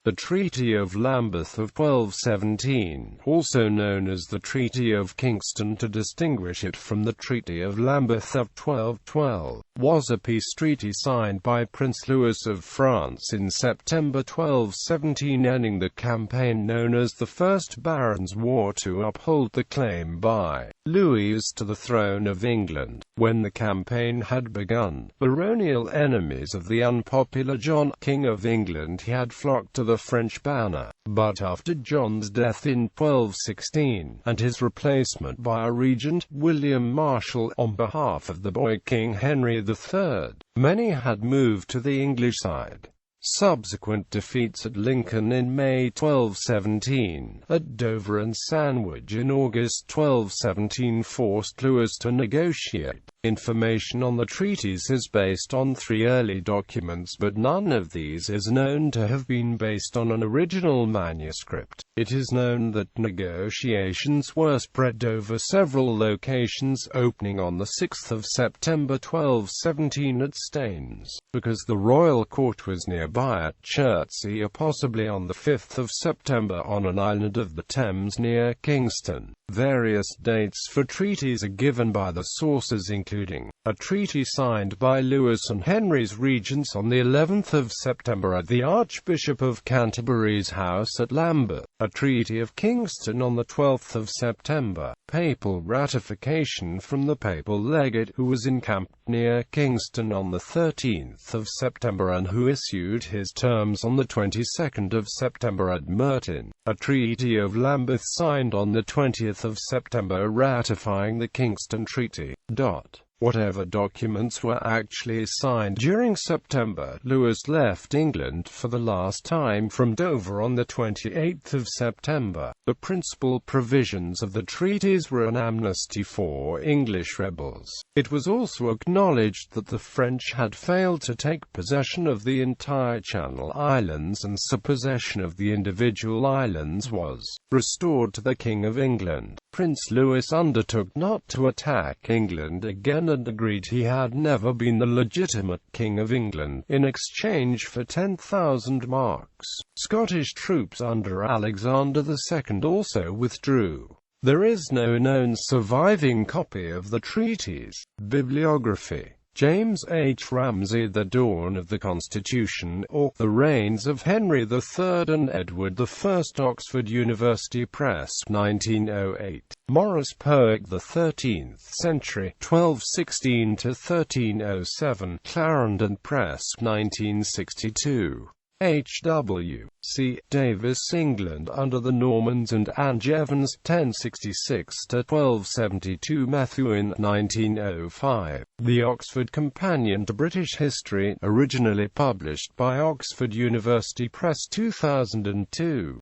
The Treaty of Lambeth of 1217, also known as the Treaty of Kingston to distinguish it from the Treaty of Lambeth of 1212, was a peace treaty signed by Prince Louis of France in September 1217, ending the campaign known as the First Barons' War to uphold the claim by Louis to the throne of England. When the campaign had begun, baronial enemies of the unpopular John, King of England, had flocked to the French banner. But after John's death in 1216, and his replacement by a regent, William Marshal, on behalf of the boy King Henry III, many had moved to the English side. Subsequent defeats at Lincoln in May 1217, at Dover and Sandwich in August 1217 forced Louis to negotiate. Information on the treaties is based on 3 early documents, but none of these is known to have been based on an original manuscript. It is known that negotiations were spread over several locations, opening on the 6th of September 1217 at Staines, because the royal court was nearby at Chertsey, or possibly on the 5th of September on an island of the Thames near Kingston. Various dates for treaties are given by the sources, including a treaty signed by Louis and Henry's regents on the 11th of September at the Archbishop of Canterbury's house at Lambeth, a Treaty of Kingston on the 12th of September, papal ratification from the papal legate who was encamped near Kingston on the 13th of September and who issued his terms on the 22nd of September at Merton, a Treaty of Lambeth signed on the 20th of September ratifying the Kingston Treaty. Whatever documents were actually signed during September, Louis left England for the last time from Dover on the 28th of September. The principal provisions of the treaties were an amnesty for English rebels. It was also acknowledged that the French had failed to take possession of the entire Channel Islands, and so possession of the individual islands was restored to the King of England. Prince Louis undertook not to attack England again and agreed he had never been the legitimate King of England, in exchange for 10,000 marks. Scottish troops under Alexander II also withdrew. There is no known surviving copy of the treaties. Bibliography: James H. Ramsay, The Dawn of the Constitution, or The Reigns of Henry III and Edward I, Oxford University Press, 1908. Morris Poet, The 13th Century, 1216–1307, Clarendon Press, 1962. H.W. C. Davis, England under the Normans and Angevins, 1066–1272, Methuen, 1905. The Oxford Companion to British History, originally published by Oxford University Press, 2002.